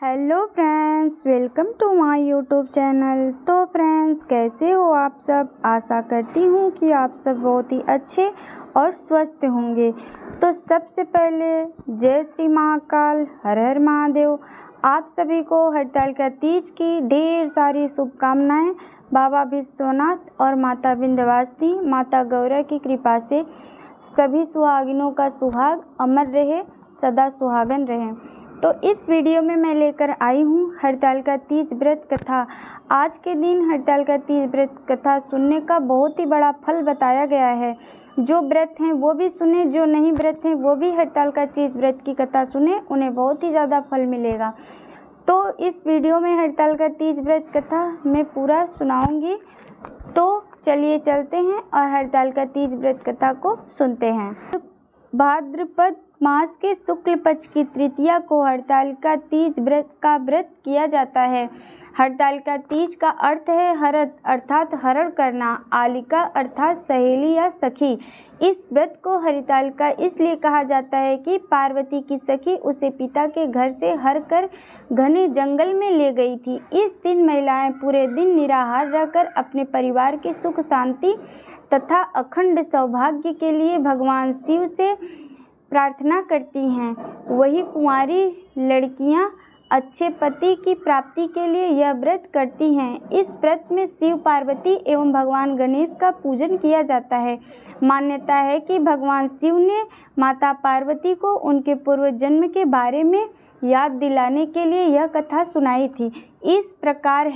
Hello friends, welcome to my YouTube channel. तो friends, कैसे हो आप सब? आशा करती हूँ कि आप सब बहुत ही अच्छे और स्वस्थ होंगे। तो सबसे पहले जय श्री महाकाल, हर हर महादेव। आप सभी को हरतालिका तीज की ढेर सारी शुभकामनाएं। बाबा विश्वनाथ और माता विंध्यवासिनी माता गौरा की कृपा से सभी सुहागिनों का सुहाग अमर रहे, सदा सुहागन रहे। तो इस वीडियो में मैं लेकर आई हूँ हरतालिका तीज व्रत कथा। आज के दिन हरतालिका तीज व्रत कथा सुनने का बहुत ही बड़ा फल बताया गया है। जो व्रत हैं वो भी सुने, जो नहीं व्रत हैं वो भी हरतालिका तीज व्रत की कथा सुने, उन्हें बहुत ही ज़्यादा फल मिलेगा। तो इस वीडियो में हरतालिका तीज व्रत कथा मैं पूरा सुनाऊंगी। तो चलिए चलते हैं और हरतालिका तीज व्रत कथा को सुनते हैं। भाद्रपद मास के शुक्ल पक्ष की तृतीया को हरतालिका तीज व्रत का व्रत किया जाता है। हरतालिका तीज का अर्थ है हरत अर्थात हरण करना, आलिका अर्थात सहेली या सखी। इस व्रत को हरतालिका इसलिए कहा जाता है कि पार्वती की सखी उसे पिता के घर से हर कर घने जंगल में ले गई थी। इस दिन महिलाएं पूरे दिन निराहार रहकर अपने परिवार के सुख शांति तथा अखंड सौभाग्य के लिए भगवान शिव से प्रार्थना करती हैं। वही कुंवारी लड़कियां अच्छे पति की प्राप्ति के लिए यह व्रत करती हैं। इस व्रत में शिव पार्वती एवं भगवान गणेश का पूजन किया जाता है। मान्यता है कि भगवान शिव ने माता पार्वती को उनके पूर्व जन्म के बारे में याद दिलाने के लिए यह कथा सुनाई थी। इस प्रकार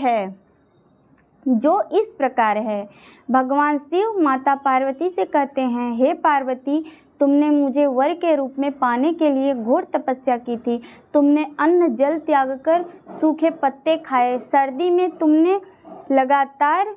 है। भगवान शिव माता पार्वती से कहते हैं, हे पार्वती, तुमने मुझे वर के रूप में पाने के लिए घोर तपस्या की थी। तुमने अन्न जल त्याग कर सूखे पत्ते खाए। सर्दी में तुमने लगातार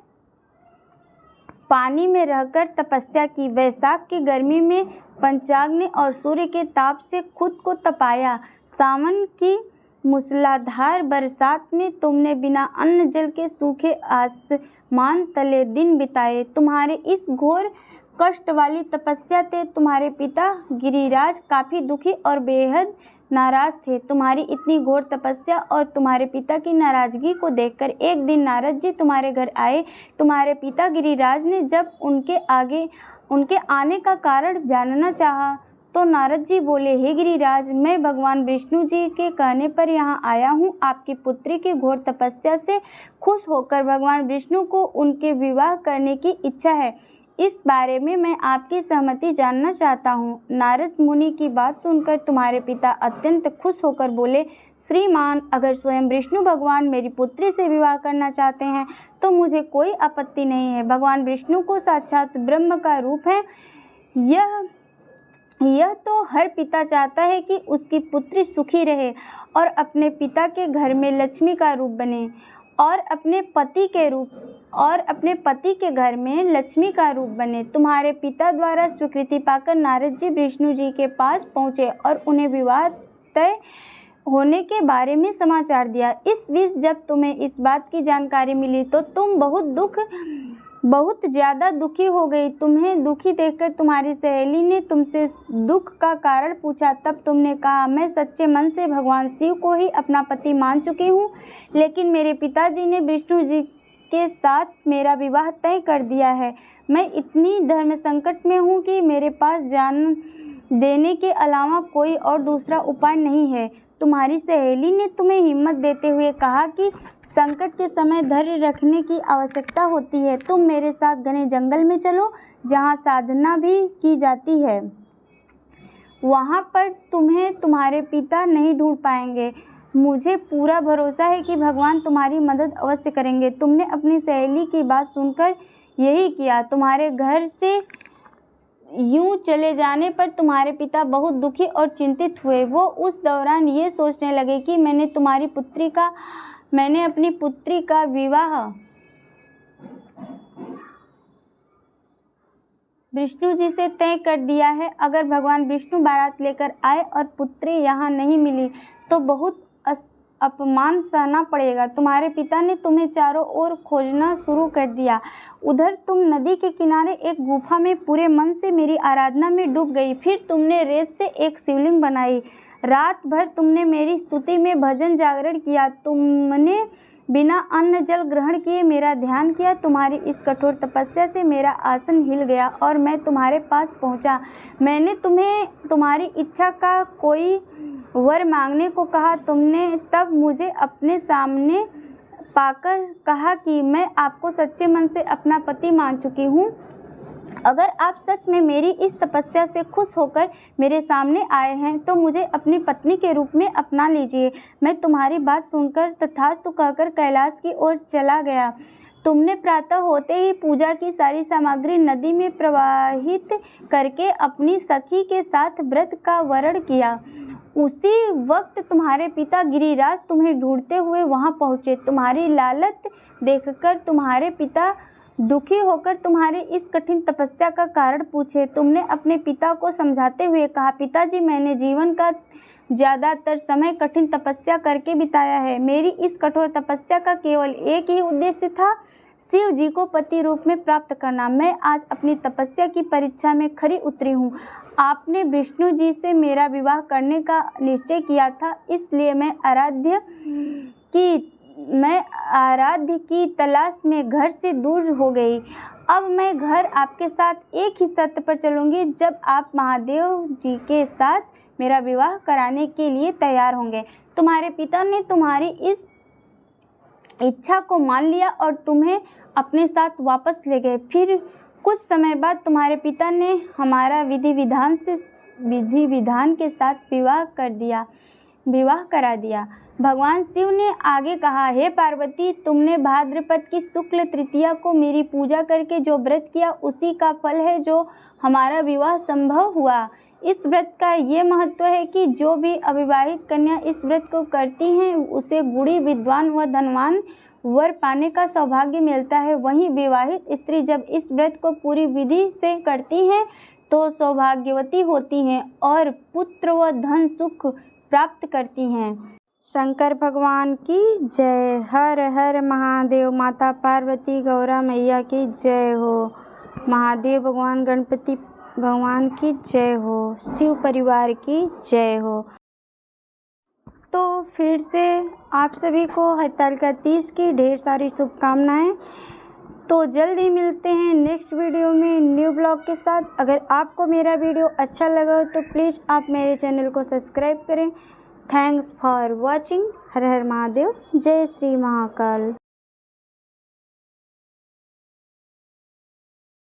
पानी में रहकर तपस्या की। वैशाख की गर्मी में पंचाग्नि और सूर्य के ताप से खुद को तपाया। सावन की मूसलाधार बरसात में तुमने बिना अन्न जल के सूखे आसमान तले दिन बिताए। तुम्हारे इस घोर कष्ट वाली तपस्या से तुम्हारे पिता गिरिराज काफ़ी दुखी और बेहद नाराज थे। तुम्हारी इतनी घोर तपस्या और तुम्हारे पिता की नाराज़गी को देखकर एक दिन नारद जी तुम्हारे घर आए। तुम्हारे पिता गिरिराज ने जब उनके आने का कारण जानना चाहा तो नारद जी बोले, हे गिरिराज, मैं भगवान विष्णु जी के कहने पर यहाँ आया हूँ। आपकी पुत्री की घोर तपस्या से खुश होकर भगवान विष्णु को उनके विवाह करने की इच्छा है। इस बारे में मैं आपकी सहमति जानना चाहता हूँ। नारद मुनि की बात सुनकर तुम्हारे पिता अत्यंत खुश होकर बोले, श्रीमान, अगर स्वयं विष्णु भगवान मेरी पुत्री से विवाह करना चाहते हैं तो मुझे कोई आपत्ति नहीं है। भगवान विष्णु को साक्षात ब्रह्म का रूप है। यह तो हर पिता चाहता है कि उसकी पुत्री सुखी रहे और अपने पिता के घर में लक्ष्मी का रूप बने और अपने पति के घर में लक्ष्मी का रूप बने। तुम्हारे पिता द्वारा स्वीकृति पाकर नारद जी विष्णु जी के पास पहुँचे और उन्हें विवाह तय होने के बारे में समाचार दिया। इस बीच जब तुम्हें इस बात की जानकारी मिली तो तुम बहुत ज़्यादा दुखी हो गई। तुम्हें दुखी देखकर तुम्हारी सहेली ने तुमसे दुख का कारण पूछा। तब तुमने कहा, मैं सच्चे मन से भगवान शिव को ही अपना पति मान चुकी हूँ, लेकिन मेरे पिताजी ने विष्णु जी के साथ मेरा विवाह तय कर दिया है। मैं इतनी धर्म संकट में हूँ कि मेरे पास जान देने के अलावा कोई और दूसरा उपाय नहीं है। तुम्हारी सहेली ने तुम्हें हिम्मत देते हुए कहा कि संकट के समय धैर्य रखने की आवश्यकता होती है। तुम मेरे साथ घने जंगल में चलो, जहाँ साधना भी की जाती है। वहाँ पर तुम्हें तुम्हारे पिता नहीं ढूंढ पाएंगे। मुझे पूरा भरोसा है कि भगवान तुम्हारी मदद अवश्य करेंगे। तुमने अपनी सहेली की बात सुनकर यही किया। तुम्हारे घर से यूं चले जाने पर तुम्हारे पिता बहुत दुखी और चिंतित हुए। वो उस दौरान ये सोचने लगे कि मैंने अपनी पुत्री का विवाह विष्णु जी से तय कर दिया है। अगर भगवान विष्णु बारात लेकर आए और पुत्री यहाँ नहीं मिली तो बहुत अपमान सहना पड़ेगा। तुम्हारे पिता ने तुम्हें चारों ओर खोजना शुरू कर दिया। उधर तुम नदी के किनारे एक गुफा में पूरे मन से मेरी आराधना में डूब गई। फिर तुमने रेत से एक शिवलिंग बनाई। रात भर तुमने मेरी स्तुति में भजन जागरण किया, तुमने बिना अन्न जल ग्रहण किए मेरा ध्यान किया। तुम्हारी इस कठोर तपस्या से मेरा आसन हिल गया और मैं तुम्हारे पास पहुंचा। मैंने तुम्हें तुम्हारी इच्छा का कोई वर मांगने को कहा। तुमने तब मुझे अपने सामने पाकर कहा कि मैं आपको सच्चे मन से अपना पति मान चुकी हूँ। अगर आप सच में मेरी इस तपस्या से खुश होकर मेरे सामने आए हैं तो मुझे अपनी पत्नी के रूप में अपना लीजिए। मैं तुम्हारी बात सुनकर तथास्तु कहकर कैलाश की ओर चला गया। तुमने प्रातः होते ही पूजा की सारी सामग्री नदी में प्रवाहित करके अपनी सखी के साथ व्रत का वर्ण किया। उसी वक्त तुम्हारे पिता गिरिराज तुम्हें ढूंढते हुए वहां पहुँचे। तुम्हारी लालत देखकर तुम्हारे पिता दुखी होकर तुम्हारी इस कठिन तपस्या का कारण पूछे। तुमने अपने पिता को समझाते हुए कहा, पिताजी, मैंने जीवन का ज़्यादातर समय कठिन तपस्या करके बिताया है। मेरी इस कठोर तपस्या का केवल एक ही उद्देश्य था, शिव जी को पति रूप में प्राप्त करना। मैं आज अपनी तपस्या की परीक्षा में खरी उतरी हूँ। आपने विष्णु जी से मेरा विवाह करने का निश्चय किया था, इसलिए मैं आराध्य की तलाश में घर से दूर हो गई। अब मैं घर आपके साथ एक ही शर्त पर चलूँगी, जब आप महादेव जी के साथ मेरा विवाह कराने के लिए तैयार होंगे। तुम्हारे पिता ने तुम्हारी इस इच्छा को मान लिया और तुम्हें अपने साथ वापस ले गए। फिर कुछ समय बाद तुम्हारे पिता ने हमारा विधि विधान के साथ विवाह करा दिया। भगवान शिव ने आगे कहा, हे पार्वती, तुमने भाद्रपद की शुक्ल तृतीया को मेरी पूजा करके जो व्रत किया उसी का फल है जो हमारा विवाह संभव हुआ। इस व्रत का ये महत्व है कि जो भी अविवाहित कन्या इस व्रत को करती हैं उसे गुणी, विद्वान व धनवान वर पाने का सौभाग्य मिलता है। वहीं विवाहित स्त्री जब इस व्रत को पूरी विधि से करती हैं तो सौभाग्यवती होती हैं और पुत्र व धन सुख प्राप्त करती हैं। शंकर भगवान की जय। हर हर महादेव। माता पार्वती गौरा मैया की जय हो। महादेव भगवान गणपति भगवान की जय हो। शिव परिवार की जय हो। तो फिर से आप सभी को हरतालिका तीज की ढेर सारी शुभकामनाएं। तो जल्द ही मिलते हैं नेक्स्ट वीडियो में न्यू ब्लॉग के साथ। अगर आपको मेरा वीडियो अच्छा लगा तो प्लीज़ आप मेरे चैनल को सब्सक्राइब करें। Thanks for watching. हर हर महादेव। जय श्री महाकाल।